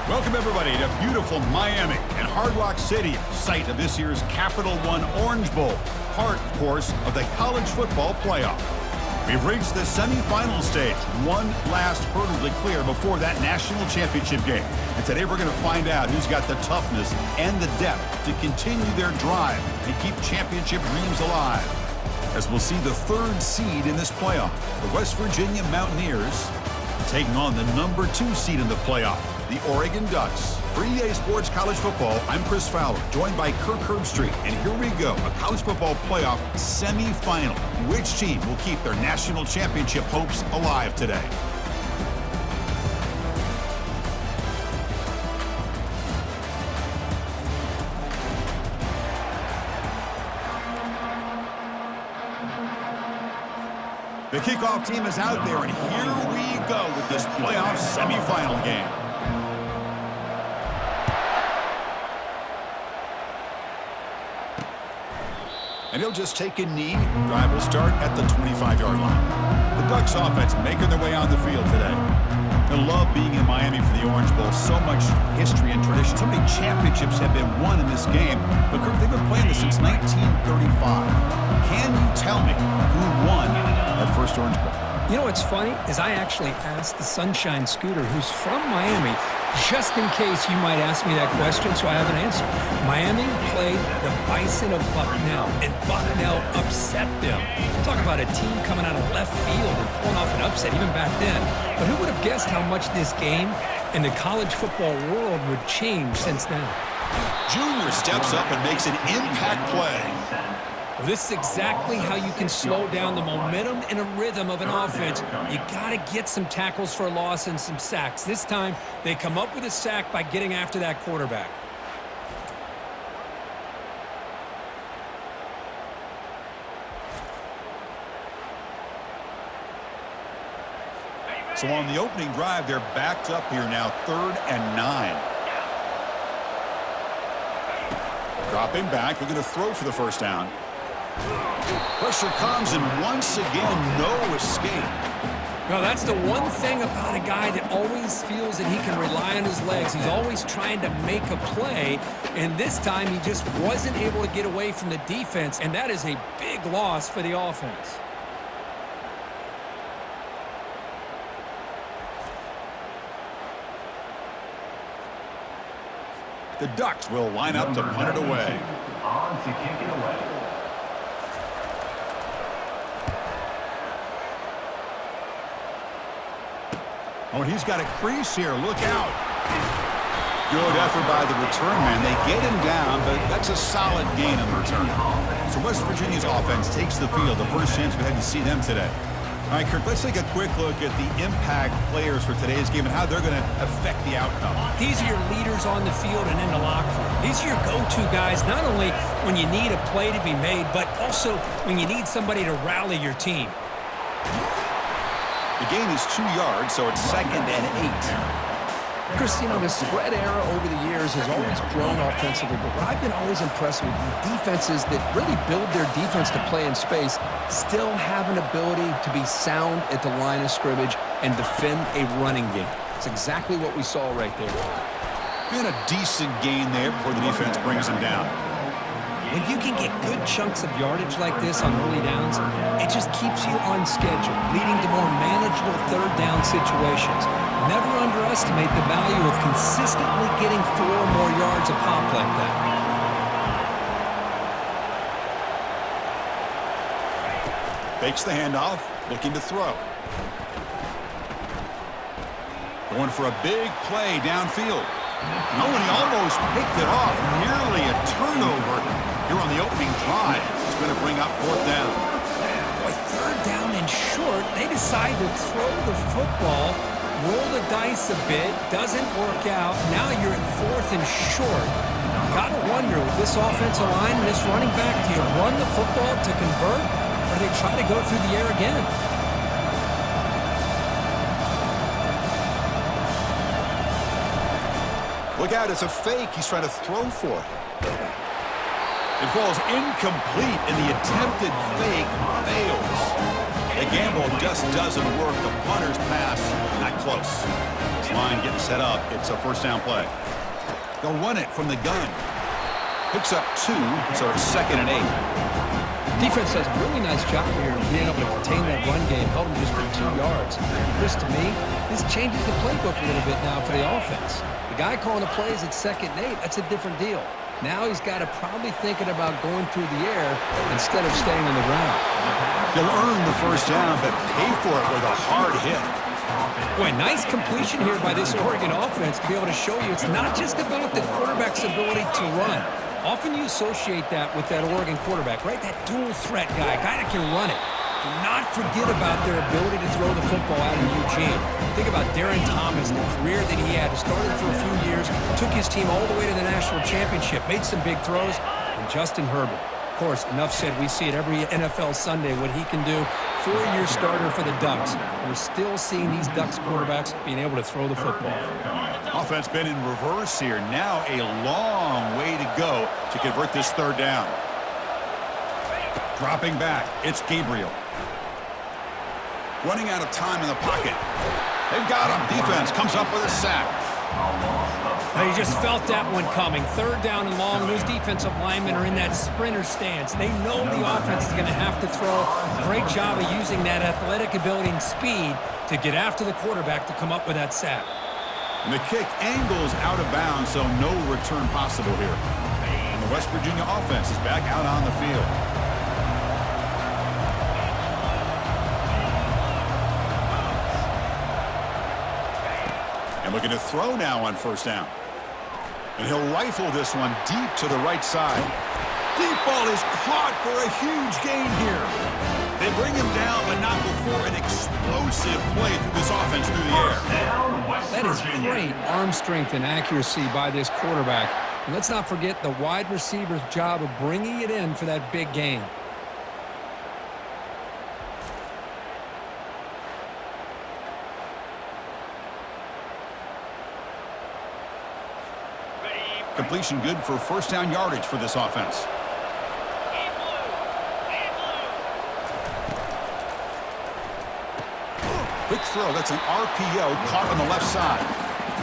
Welcome, everybody, to beautiful Miami and Hard Rock Stadium, site of this year's Capital One Orange Bowl, part, of course, of the college football playoff. We've reached the semifinal stage, one last hurdle to clear before that national championship game. And today we're going to find out who's got the toughness and the depth to continue their drive and keep championship dreams alive. As we'll see the third seed in this playoff, the West Virginia Mountaineers, taking on the number 2 seed in the playoff, the Oregon Ducks. For EA Sports College Football, I'm Chris Fowler, joined by Kirk Herbstreit. And here we go, a college football playoff semifinal. Which team will keep their national championship hopes alive today? The kickoff team is out there, and here we go with this playoff semifinal game. And he'll just take a knee. Drive will start at the 25-yard line. The Ducks offense making their way on the field today. I love being in Miami for the Orange Bowl. So much history and tradition. So many championships have been won in this game. But Kirk, they've been playing this since 1935. Can you tell me who won that first Orange Bowl? You know what's funny is I actually asked the Sunshine Scooter, who's from Miami, just in case you might ask me that question, so I have an answer. Miami played the Bison of Bucknell, and Bucknell upset them. Talk about a team coming out of left field and pulling off an upset even back then. But who would have guessed how much this game and the college football world would change since then? Junior steps up and makes an impact play. Well, this is exactly how you can slow down the momentum and a rhythm of an offense. You got to get some tackles for a loss and some sacks. This time, they come up with a sack by getting after that quarterback. So on the opening drive, they're backed up here now, 3rd and 9. Dropping back, they're going to throw for the first down. Pressure comes, and once again, no escape. Now, that's the one thing about a guy that always feels that he can rely on his legs. He's always trying to make a play, and this time he just wasn't able to get away from the defense, and that is a big loss for the offense. The Ducks will line up to punt it away. On to kick it away. Oh, and he's got a crease here. Look out. Good effort by the return man. They get him down, but that's a solid gain on the return. So West Virginia's offense takes the field. The first chance we had to see them today. All right, Kirk, let's take a quick look at the impact players for today's game and how they're going to affect the outcome. These are your leaders on the field and in the locker room. These are your go-to guys, not only when you need a play to be made, but also when you need somebody to rally your team. The gain is 2 yards, so it's 2nd and 8. Chris, you know, the spread era over the years has always grown offensively, but what I've been always impressed with defenses that really build their defense to play in space still have an ability to be sound at the line of scrimmage and defend a running game. It's exactly what we saw right there. And a decent gain there before the defense brings him down. When you can get good chunks of yardage like this on early downs, it just keeps you on schedule, leading to more manageable third down situations. Never underestimate the value of consistently getting 4 or more yards a pop like that. Fakes the handoff, looking to throw. Going for a big play downfield. No, and he almost picked it off. Nearly a turnover here on the opening drive. It's going to bring up 4th down. Boy, 3rd down and short. They decide to throw the football, roll the dice a bit, doesn't work out. Now you're at 4th and short. Got to wonder, with this offensive line and this running back, do you run the football to convert, or do they try to go through the air again? Look out, it's a fake. He's trying to throw for it. It falls incomplete, and the attempted fake fails. The gamble just doesn't work. The punter's pass, not close. offense line getting set up. It's a first down play. They'll run it from the gun. Picks up 2, so it's 2nd and 8. Defense does a really nice job here of being able to contain that run game, held them just for 2 yards. Chris, to me, this changes the playbook a little bit now for the offense. The guy calling the plays at 2nd and 8, that's a different deal. Now he's got to probably thinking about going through the air instead of staying on the ground. He'll earn the first down, but pay for it with a hard hit. Boy, nice completion here by this Oregon offense to be able to show you it's not just about the quarterback's ability to run. Often you associate that with that Oregon quarterback, right? That dual threat guy that can run it. Do not forget about their ability to throw the football out in Eugene. Think about Darren Thomas, the career that he had. Started for a few years, took his team all the way to the national championship, made some big throws, and Justin Herbert. Of course, enough said, we see it every NFL Sunday what he can do. 4-year starter for the Ducks. We're still seeing these Ducks quarterbacks being able to throw the football. Offense been in reverse here. Now a long way to go to convert this third down. Dropping back, it's Gabriel. Running out of time in the pocket. They've got him. Defense comes up with a sack. Now you just felt that one coming. 3rd down and long. Those defensive linemen are in that sprinter stance. They know the offense is going to have to throw. Great job of using that athletic ability and speed to get after the quarterback to come up with that sack. And the kick angles out of bounds, so no return possible here. And the West Virginia offense is back out on the field. And looking to throw now on first down. And he'll rifle this one deep to the right side. Deep ball is caught for a huge gain here. They bring him down, but not before an explosive play through this offense through the air. That is great arm strength and accuracy by this quarterback. And let's not forget the wide receiver's job of bringing it in for that big gain. Completion good for first down yardage for this offense. Quick throw. That's an RPO caught on the left side.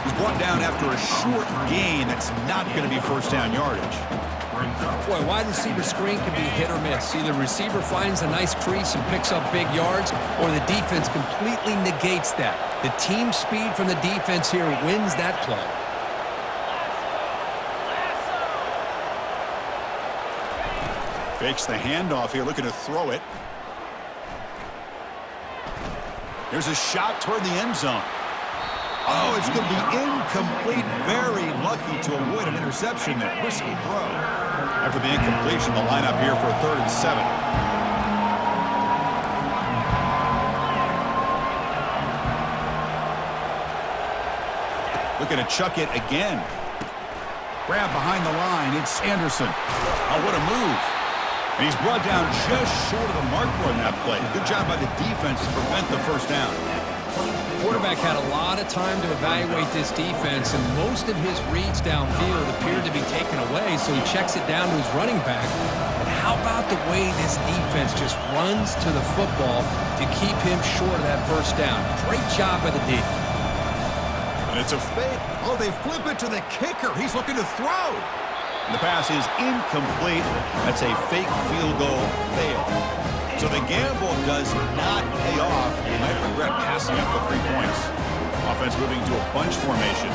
He's brought down after a short gain. That's not going to be first down yardage. Boy, wide receiver screen can be hit or miss. Either receiver finds a nice crease and picks up big yards, or the defense completely negates that. The team speed from the defense here wins that play. Fakes the handoff here, looking to throw it. Here's a shot toward the end zone. Oh, it's going to be incomplete. Very lucky to avoid an interception there. Risky throw. After the incompletion, the lineup here for a 3rd and 7. Looking to chuck it again. Grab behind the line. It's Anderson. Oh, what a move. And he's brought down just short of the marker on that play. Good job by the defense to prevent the first down. Quarterback had a lot of time to evaluate this defense, and most of his reads downfield appeared to be taken away, so he checks it down to his running back. And how about the way this defense just runs to the football to keep him short of that first down? Great job by the D. And it's a fake. Oh, they flip it to the kicker. He's looking to throw. And the pass is incomplete. That's a fake field goal fail. So the gamble does not pay off. You might regret passing up the 3 points. Offense moving to a bunch formation.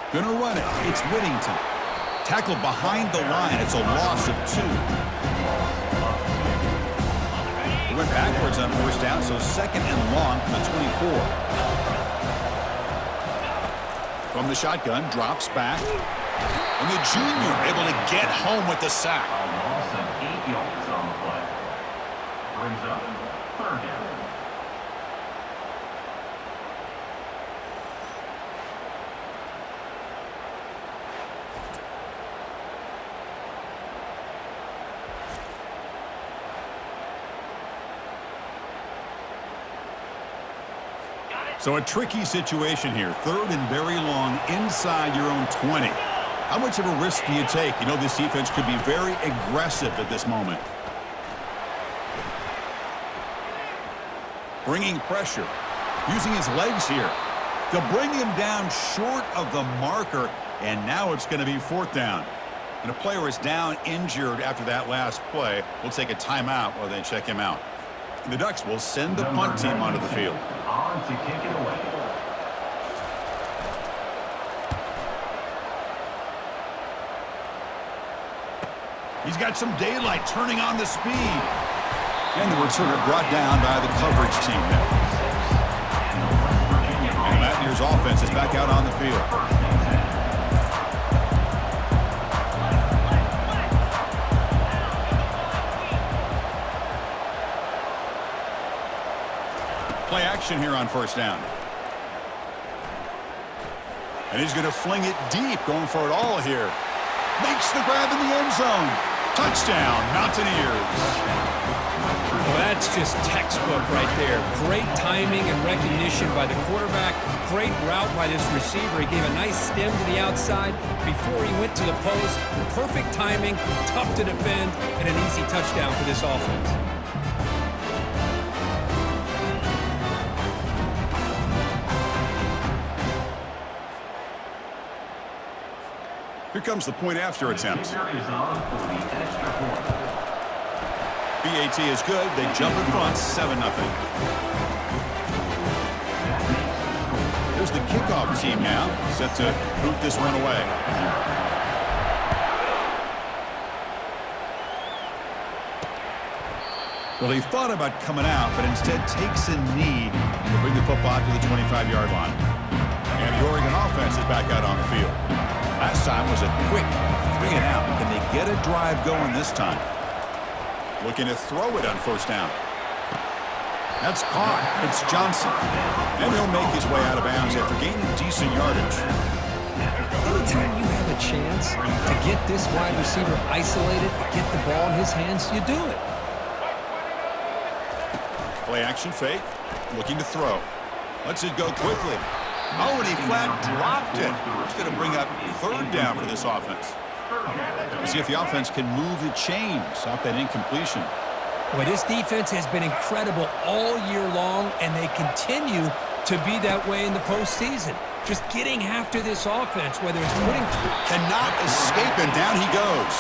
Gonna run it. It's Whittington. Tackled behind the line. It's a loss of 2. He went backwards on first down, so 2nd and long from the 24. From the shotgun, drops back. And the junior able to get home with the sack. A loss of 8 yards on the play. Brings up 3rd down. So a tricky situation here. 3rd and very long inside your own 20. How much of a risk do you take? You know this defense could be very aggressive at this moment. bringing pressure, using his legs here to bring him down short of the marker, and now it's going to be fourth down. And a player is down injured after that last play. We'll take a timeout while they check him out. The Ducks will send the punt team onto the field. On to kick it away. He's got some daylight turning on the speed. And the returner brought down by the coverage team there. And the Mountaineers offense is back out on the field. Play action here on first down. And he's going to fling it deep, going for it all here. Makes the grab in the end zone. Touchdown, Mountaineers. Well, that's just textbook right there. Great timing and recognition by the quarterback. Great route by this receiver. He gave a nice stem to the outside before he went to the post. Perfect timing, tough to defend, and an easy touchdown for this offense. Here comes the point after attempt. BAT is good. They jump in front, 7-0. There's the kickoff team now, set to boot this one away. Well, he thought about coming out, but instead takes a knee to bring the football to the 25-yard line. And the Oregon offense is back out on the field. Last time was a quick 3-and-out. Can they get a drive going this time? Looking to throw it on first down. That's caught. It's Johnson. And he'll make his way out of bounds after gaining decent yardage. Anytime you have a chance to get this wide receiver isolated, get the ball in his hands, you do it. Play action fake. Looking to throw. Lets it go quickly. Oh, and he flat dropped it. It's going to bring up third down for this offense. See if the offense can move the chains off that incompletion. Well, this defense has been incredible all year long, and they continue to be that way in the postseason. Just getting after this offense, whether it's putting... Cannot escape, and down he goes.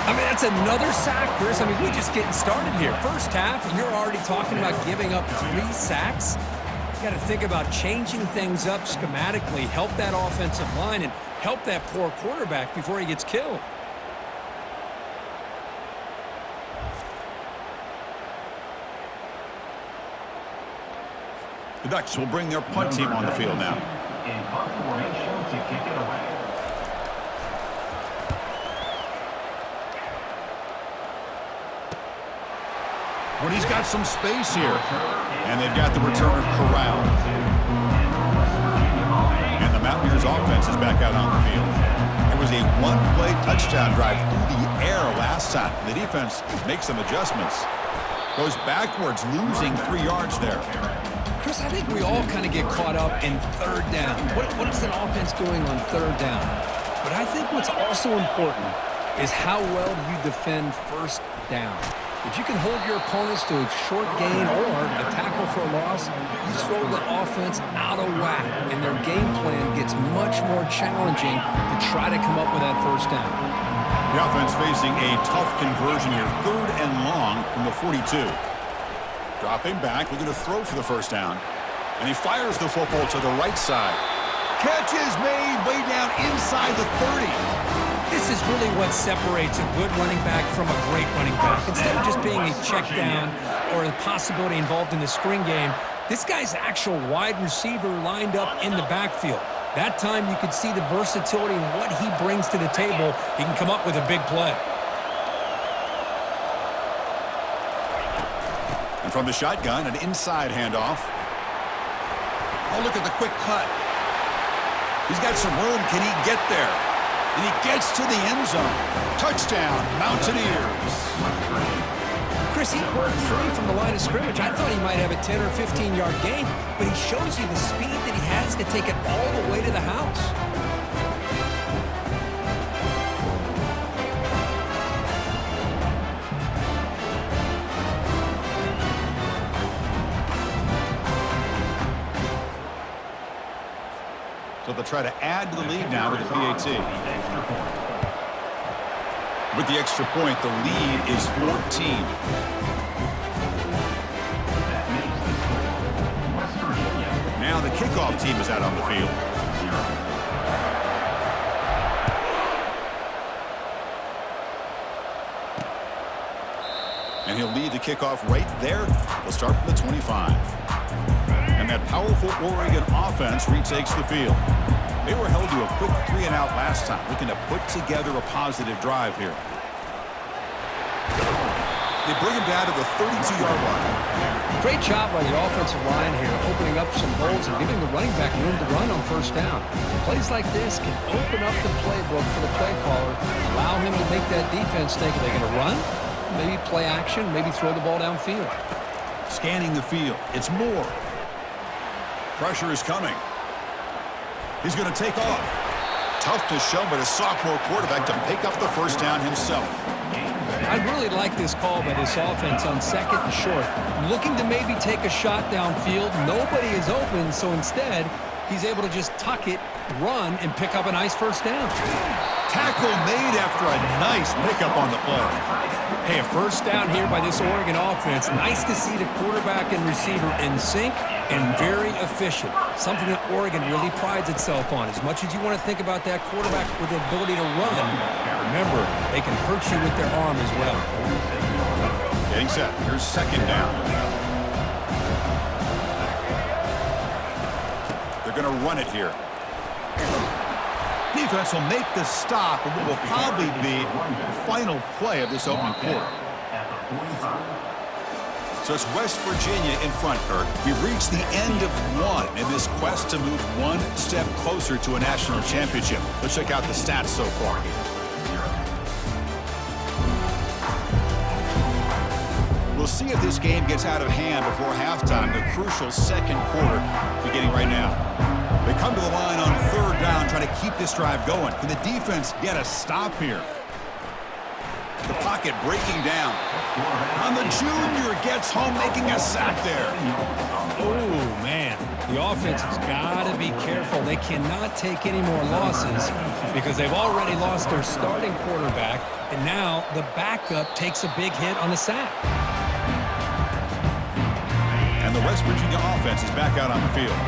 I mean, that's another sack, Chris. I mean, we're just getting started here. First half, and you're already talking about giving up 3 sacks. You got to think about changing things up schematically, help that offensive line, and help that poor quarterback before he gets killed. The Ducks will bring their punt team on the field now. In punt formation to kick it away. When he's got some space here. And they've got the returner corralled. And the Mountaineers offense is back out on the field. It was a one-play touchdown drive through the air last time. The defense makes some adjustments. Goes backwards, losing 3 yards there. Chris, I think we all kind of get caught up in third down. What is an offense doing on third down? But I think what's also important is how well you defend first down. If you can hold your opponents to a short gain or a tackle for a loss, you throw the offense out of whack, and their game plan gets much more challenging to try to come up with that first down. The offense facing a tough conversion here, 3rd and long from the 42. Dropping back, looking to throw for the first down. And he fires the football to the right side. Catch is made way down inside the 30. This is really what separates a good running back from a great running back. Instead of just being a check down or a possibility involved in the screen game, this guy's actual wide receiver lined up in the backfield. That time you could see the versatility and what he brings to the table. He can come up with a big play. And from the shotgun, an inside handoff. Oh, look at the quick cut. He's got some room. Can he get there? And he gets to the end zone. Touchdown, Mountaineers. Chris, he broke free from the line of scrimmage. I thought he might have a 10 or 15-yard gain, but he shows you the speed that he has to take it all the way to the house. So they'll try to add to the lead now with the PAT. Extra point. With the extra point, the lead is 14. That makes the score. West Virginia. Now the kickoff team is out on the field. 0. And he'll lead the kickoff right there. They'll start from the 25. And that powerful Oregon offense retakes the field. They were held to a quick 3-and-out last time, looking to put together a positive drive here. They bring him down to the 32-yard line. Great job by the offensive line here, opening up some holes and giving the running back room to run on first down. Plays like this can open up the playbook for the play caller, allow him to make that defense think, are they going to run? Maybe play action, maybe throw the ball downfield. Scanning the field. It's Moore. Pressure is coming. He's going to take off. Tough to show, but a sophomore quarterback to pick up the first down himself. I really like this call by this offense on second and short. Looking to maybe take a shot downfield. Nobody is open, so instead, he's able to just tuck it, run, and pick up a nice first down. Tackle made after a nice pickup on the play. Hey, a first down here by this Oregon offense. Nice to see the quarterback and receiver in sync and very efficient. Something that Oregon really prides itself on. As much as you want to think about that quarterback with the ability to run, remember, they can hurt you with their arm as well. Getting set. Here's second down. They're going to run it here. Defense will make the stop, and what will probably be the final play of this opening quarter. So it's West Virginia in front, Kirk. We've reached the end of one in this quest to move one step closer to a national championship. Let's check out the stats so far. We'll see if this game gets out of hand before halftime, the crucial second quarter beginning right now. They come to the line on third down, trying to keep this drive going. Can the defense get a stop here? The pocket breaking down. And the junior gets home, making a sack there. Oh, man. The offense has got to be careful. They cannot take any more losses because they've already lost their starting quarterback, and now the backup takes a big hit on the sack. And the West Virginia offense is back out on the field.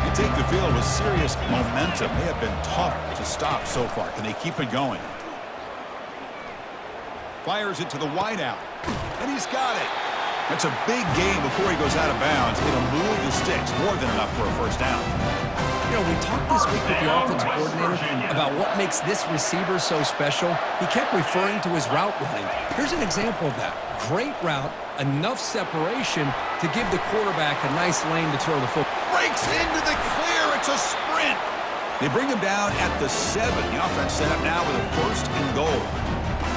They take the field with serious momentum. They have been tough to stop so far. Can they keep it going? Fires it to the wideout, and he's got it. That's a big gain before he goes out of bounds. It'll move the sticks, more than enough for a first down. You know, we talked this week with the offensive coordinator about what makes this receiver so special. He kept referring to his route running. Here's an example of that. Great route, enough separation to give the quarterback a nice lane to throw the football. Breaks into the clear. It's a sprint. They bring him down at the 7. The offense set up now with a first and goal.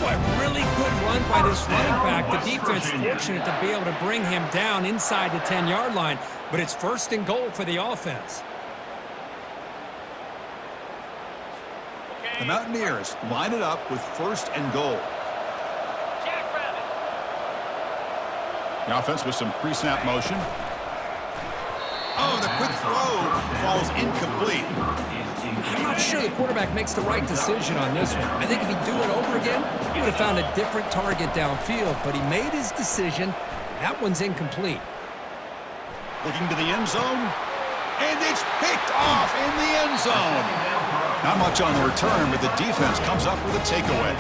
Boy, really good run by this running back. The defense fortunate to be able to bring him down inside the 10-yard line, but it's first and goal for the offense. The Mountaineers line it up with first and goal. The offense with some pre-snap motion. Oh, the quick throw falls incomplete. I'm not sure the quarterback makes the right decision on this one. I think if he'd do it over again, he would have found a different target downfield, but he made his decision. That one's incomplete. Looking to the end zone, and it's picked off in the end zone. Not much on the return, but the defense comes up with a takeaway.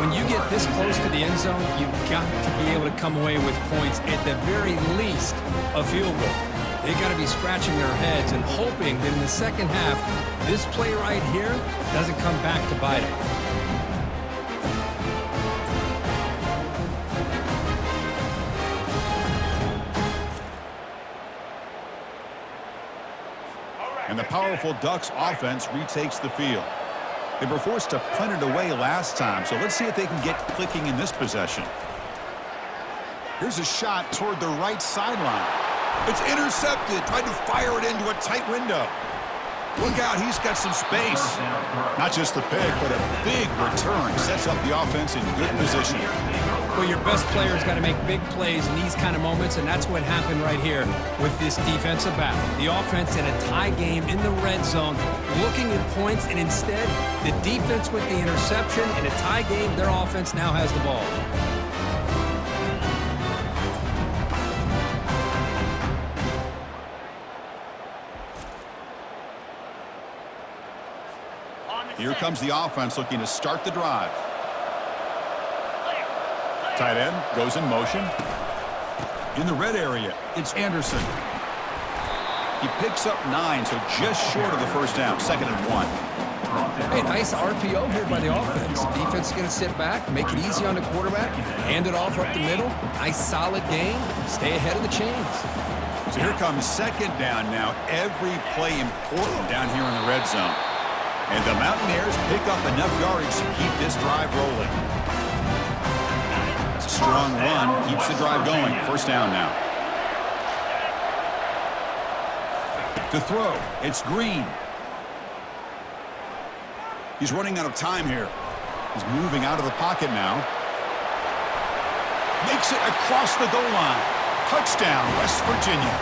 When you get this close to the end zone, you've got to be able to come away with points, at the very least, a field goal. They got to be scratching their heads and hoping that in the second half, this play right here doesn't come back to bite them. And the powerful Ducks offense retakes the field. They were forced to punt it away last time, so let's see if they can get clicking in this possession. Here's a shot toward the right sideline. It's intercepted, tried to fire it into a tight window. Look out, he's got some space. Not just the pick, but a big return sets up the offense in good position. Well, your best player's got to make big plays in these kind of moments, and that's what happened right here with this defensive battle. The offense in a tie game in the red zone, looking at points, and instead, the defense with the interception. In a tie game, their offense now has the ball. Here comes the offense looking to start the drive. Tight end goes in motion. In the red area, it's Anderson. He picks up 9, so just short of the first down, 2nd and 1. Hey, nice RPO here by the offense. Defense is going to sit back, make it easy on the quarterback, hand it off up the middle. Nice solid gain. Stay ahead of the chains. So here comes 2nd down now. Every play important down here in the red zone. And the Mountaineers pick up enough yardage to keep this drive rolling. It's a strong run, keeps the drive going. 1st down now. To throw, it's Green. He's running out of time here. He's moving out of the pocket now. Makes it across the goal line. Touchdown, West Virginia.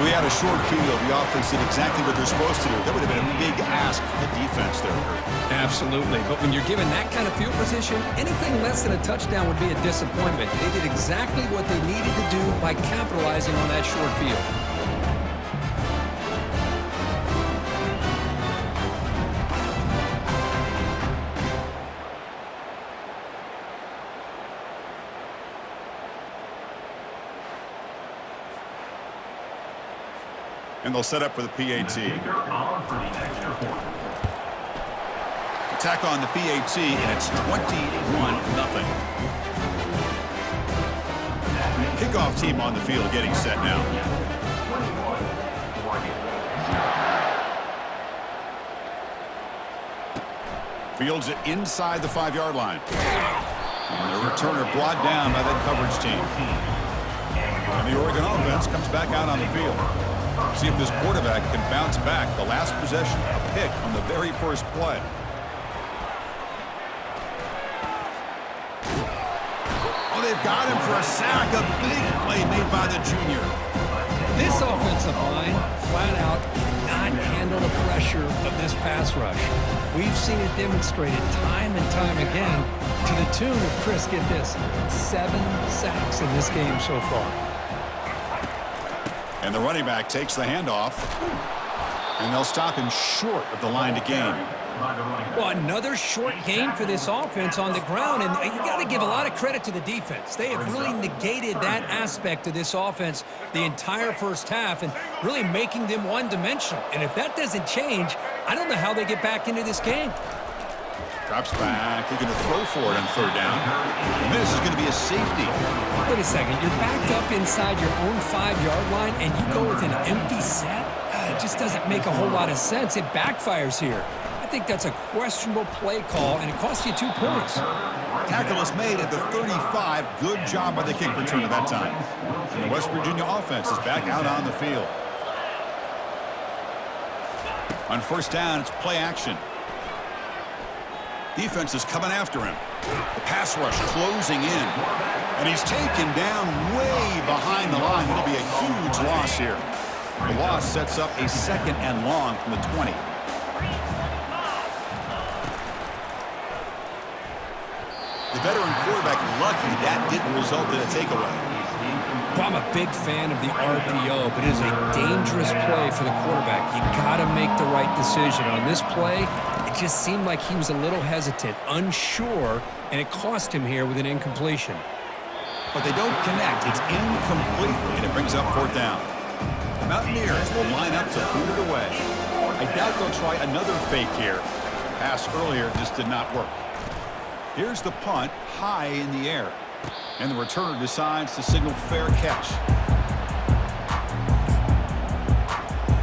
We had a short field. The offense did exactly what they're supposed to do. That would have been a big ask for the defense there, Kurt. Absolutely. But when you're given that kind of field position, anything less than a touchdown would be a disappointment. They did exactly what they needed to do by capitalizing on that short field. And they'll set up for the PAT. Attack on the PAT, and it's 21-0. Kickoff team on the field getting set now. Fields it inside the 5-yard line. And the returner brought down by that coverage team. And the Oregon offense comes back out on the field. See if this quarterback can bounce back. The last possession, a pick on the very first play. Oh, they've got him for a sack. A big play made by the junior. This offensive line, flat out, cannot handle the pressure of this pass rush. We've seen it demonstrated time and time again to the tune of, Chris, get this, 7 sacks in this game so far. And the running back takes the handoff. And they'll stop him short of the line to gain. Well, another short gain for this offense on the ground, and you got to give a lot of credit to the defense. They have really negated that aspect of this offense the entire first half and really making them one-dimensional. And if that doesn't change, I don't know how they get back into this game. Drops back, looking to throw for it on 3rd down. And this is going to be a safety. Wait a second, you're backed up inside your own 5-yard line and you go with an empty set? It just doesn't make a whole lot of sense. It backfires here. I think that's a questionable play call, and it costs you 2 points. Tackle is made at the 35. Good job by the kick returner that time. And the West Virginia offense is back out on the field. On 1st down, it's play action. Defense is coming after him. The pass rush closing in. And he's taken down way behind the line. It'll be a huge loss here. The loss sets up a 2nd and long from the 20. The veteran quarterback lucky that didn't result in a takeaway. Well, I'm a big fan of the RPO, but it is a dangerous play for the quarterback. You got to make the right decision. On this play, it just seemed like he was a little hesitant, unsure, and it cost him here with an incompletion. But they don't connect. It's incomplete, and it brings up 4th down. The Mountaineers will line up to boot it away. I doubt they'll try another fake here. Pass earlier just did not work. Here's the punt, high in the air. And the returner decides to signal fair catch.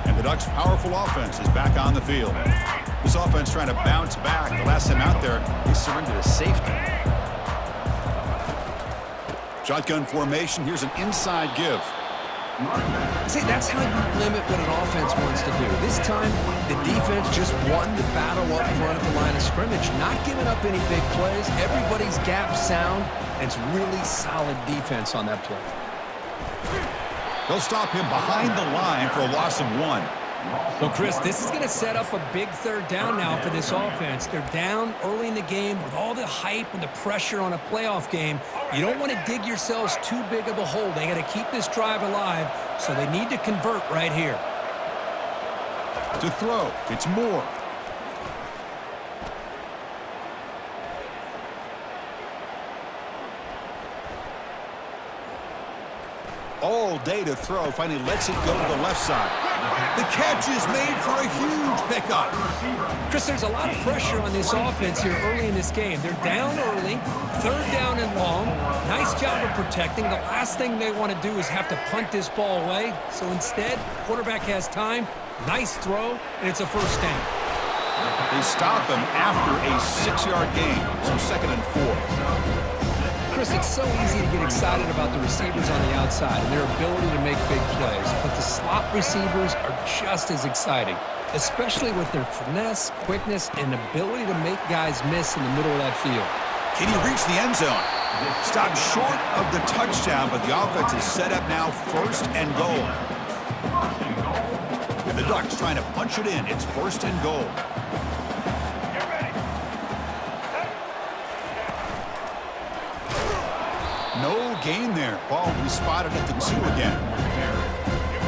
And the Ducks' powerful offense is back on the field. This offense trying to bounce back. The last time out there, they surrendered a safety. Shotgun formation. Here's an inside give. See, that's how you limit what an offense wants to do. This time, the defense just won the battle up front at the line of scrimmage, not giving up any big plays. Everybody's gap sound, and it's really solid defense on that play. They'll stop him behind the line for a loss of 1. Well, Chris, this is going to set up a big third down now for this offense. They're down early in the game with all the hype and the pressure on a playoff game. You don't want to dig yourselves too big of a hole. They got to keep this drive alive, so they need to convert right here. To throw, it's Moore. All day to throw, finally lets it go to the left side. The catch is made for a huge pickup. Chris, there's a lot of pressure on this offense here early in this game. They're down early, third down and long. Nice job of protecting. The last thing they want to do is have to punt this ball away. So instead, quarterback has time, nice throw, and it's a first down. They stop him after a 6-yard gain, so 2nd and 4. Chris, it's so easy to get excited about the receivers on the outside and their ability to make big plays, but the slot receivers are just as exciting, especially with their finesse, quickness, and ability to make guys miss in the middle of that field. Can he reach the end zone? Stopped short of the touchdown, but the offense is set up now 1st and goal. And the Ducks trying to punch it in. It's 1st and goal. No gain there. Ball will be spotted at the 2 again.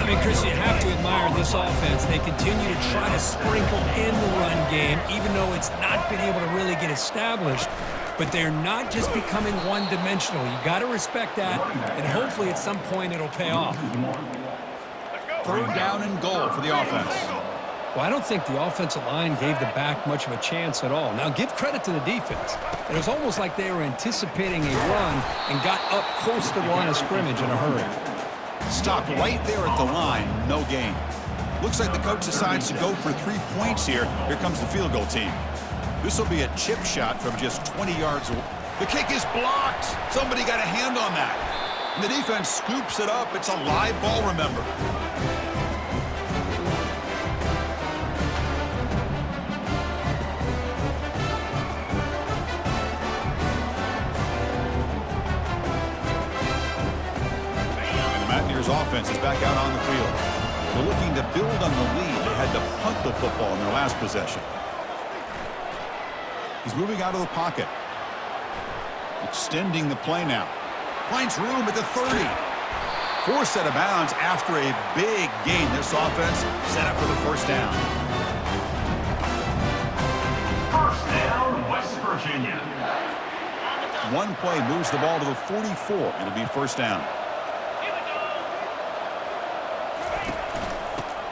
I mean, Chris, you have to admire this offense. They continue to try to sprinkle in the run game, even though it's not been able to really get established. But they're not just becoming one-dimensional. You got to respect that, and hopefully at some point it'll pay off. 3rd down and goal for the offense. Well, I don't think the offensive line gave the back much of a chance at all. Now, give credit to the defense. It was almost like they were anticipating a run and got up close to the line of scrimmage in a hurry. Stopped right there at the line, no gain. Looks like the coach decides to go for 3 points here. Here comes the field goal team. This will be a chip shot from just 20 yards away. The kick is blocked. Somebody got a hand on that. And the defense scoops it up. It's a live ball, remember. Offense is back out on the field. They're looking to build on the lead. They had to punt the football in their last possession. He's moving out of the pocket. Extending the play now. Finds room at the 30. Forced out of bounds after a big gain. This offense set up for the 1st down. 1st down, West Virginia. One play moves the ball to the 44. It'll be 1st down.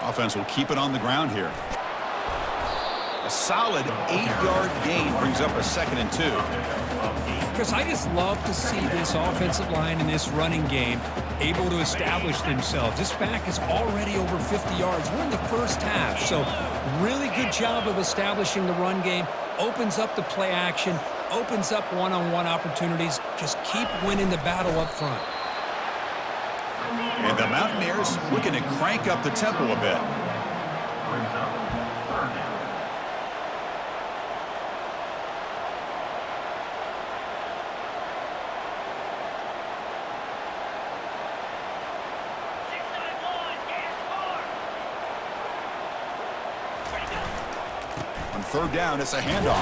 Offense will keep it on the ground here. A solid 8-yard gain brings up a 2nd and 2. Chris, I just love to see this offensive line in this running game able to establish themselves. This back is already over 50 yards. We're in the first half, so really good job of establishing the run game. Opens up the play action, opens up one-on-one opportunities. Just keep winning the battle up front. And the Mountaineers looking to crank up the tempo a bit. On 3rd down, it's a handoff.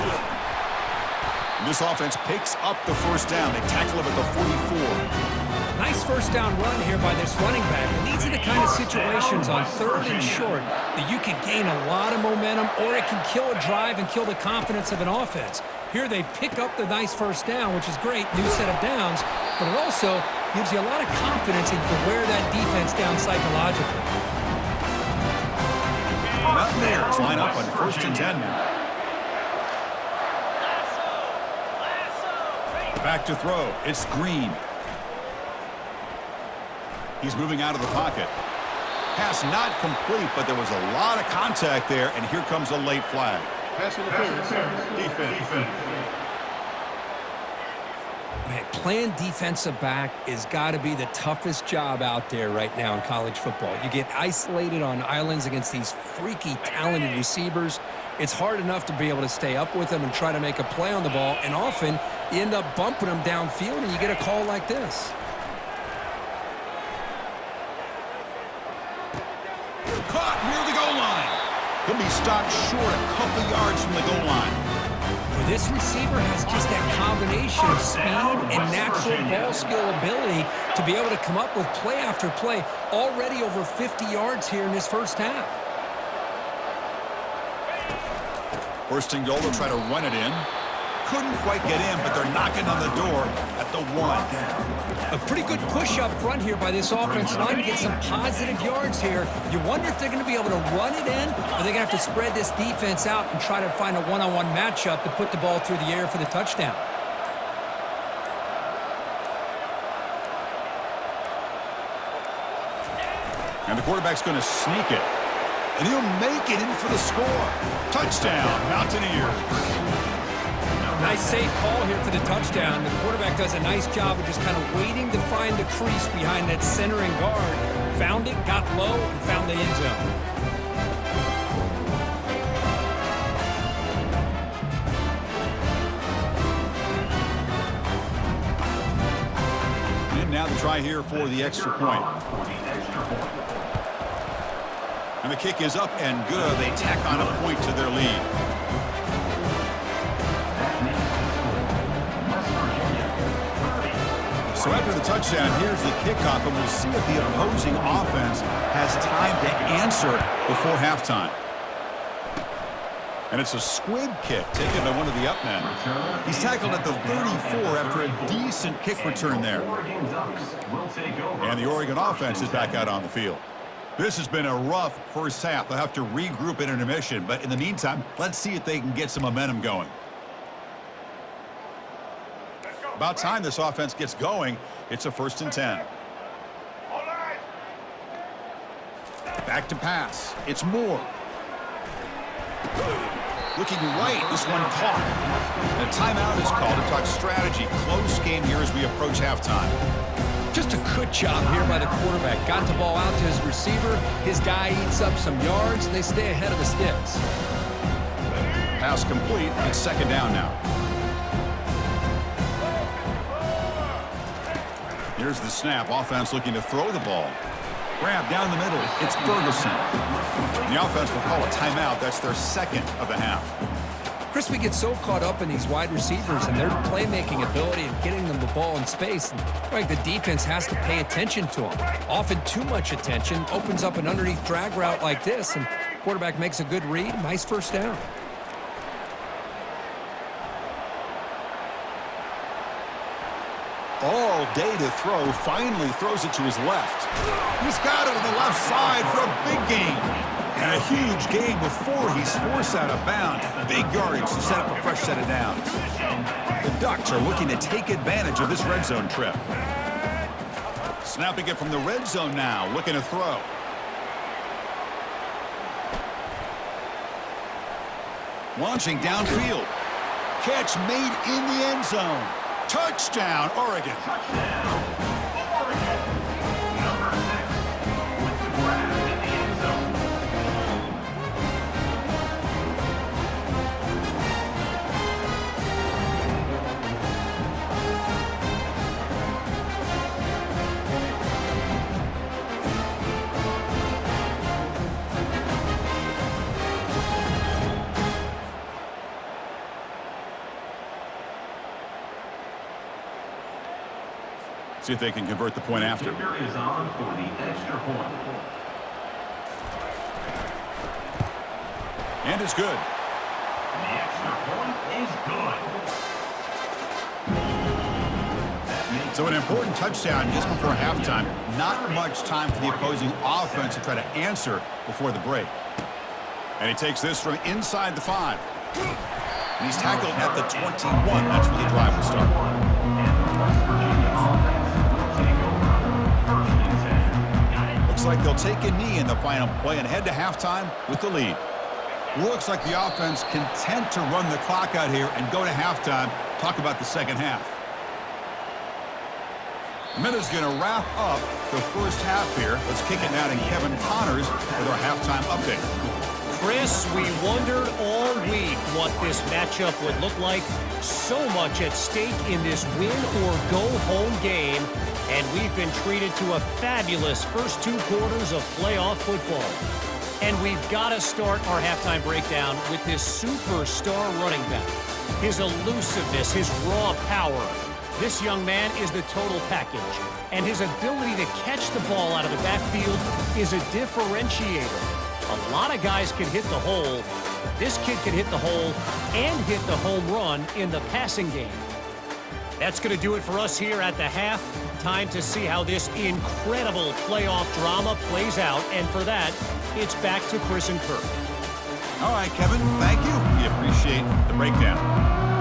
And this offense picks up the 1st down. They tackle him at the 44. Nice 1st down run here by this running back. And these are the kind of situations on 3rd and short that you can gain a lot of momentum, or it can kill a drive and kill the confidence of an offense. Here they pick up the nice 1st down, which is great, new set of downs, but it also gives you a lot of confidence that you can wear that defense down psychologically. Mountaineers line up on 1st and 10 now. Back to throw. It's Green. He's moving out of the pocket. Pass not complete, but there was a lot of contact there, and here comes a late flag. Pass interference. Defense. Man, playing defensive back has got to be the toughest job out there right now in college football. You get isolated on islands against these freaky, talented receivers. It's hard enough to be able to stay up with them and try to make a play on the ball, and often you end up bumping them downfield and you get a call like this. Caught near the goal line. He'll be stopped short a couple yards from the goal line. Well, this receiver has just that combination of speed and natural ball skill ability to be able to come up with play after play, already over 50 yards here in this first half. First and goal, they'll try to run it in. Couldn't quite get in, but they're knocking on the door at the 1. A pretty good push up front here by this offense line to get some positive yards here. You wonder if they're going to be able to run it in, or they're going to have to spread this defense out and try to find a one-on-one matchup to put the ball through the air for the touchdown. And the quarterback's going to sneak it. And he'll make it in for the score. Touchdown, Mountaineers. Nice safe call here for the touchdown. The quarterback does a nice job of just kind of waiting to find the crease behind that centering guard. Found it, got low, and found the end zone. And now the try here for the extra point. And the kick is up and good. They tack on a point to their lead. So after the touchdown, here's the kickoff, and we'll see if the opposing offense has time to answer before halftime. And it's a squib kick taken by one of the up men. He's tackled at the 34 after a decent kick return there. And the Oregon offense is back out on the field. This has been a rough first half. They'll have to regroup in intermission, but in the meantime, let's see if they can get some momentum going. About time this offense gets going. It's a 1st and 10. Back to pass. It's Moore. Looking right. This one caught. And a timeout is called to talk strategy. Close game here as we approach halftime. Just a good job here by the quarterback. Got the ball out to his receiver. His guy eats up some yards, and they stay ahead of the sticks. Pass complete. It's 2nd down now. Here's the snap. Offense looking to throw the ball. Grab down the middle. It's Ferguson. And the offense will call a timeout. That's their 2nd of the half. Chris, we get so caught up in these wide receivers and their playmaking ability and getting them the ball in space. And like the defense has to pay attention to them. Often too much attention opens up an underneath drag route like this, and quarterback makes a good read. Nice first down. All day to throw. Finally throws it to his left. He's got it on the left side for a big gain. And a huge gain before he's forced out of bounds. Big yardage to set up a fresh set of downs. The Ducks are looking to take advantage of this red zone trip. Snapping it from the red zone now. Looking to throw. Launching downfield. Catch made in the end zone. Touchdown, Oregon. Touchdown, Oregon. Number 6 with the grab in the end zone. See if they can convert the point after. Kicker is on for the extra point. And it's good. The extra point is good. So an important touchdown just before halftime. Not much time for the opposing offense to try to answer before the break. And he takes this from inside the 5. And he's tackled at the 21. That's where the drive will start. Looks like they'll take a knee in the final play and head to halftime with the lead. Looks like the offense content to run the clock out here and go to halftime. Talk about the second half. A minute's going to wrap up the first half here. Let's kick it now to Kevin Connors with our halftime update. Chris, we wondered all week what this matchup would look like. So much at stake in this win-or-go-home game, and we've been treated to a fabulous first 2 quarters of playoff football. And we've got to start our halftime breakdown with this superstar running back. His elusiveness, his raw power. This young man is the total package, and his ability to catch the ball out of the backfield is a differentiator. A lot of guys can hit the hole. This kid can hit the hole and hit the home run in the passing game. That's going to do it for us here at the half. Time to see how this incredible playoff drama plays out. And for that, it's back to Chris and Kirk. All right, Kevin, thank you. We appreciate the breakdown.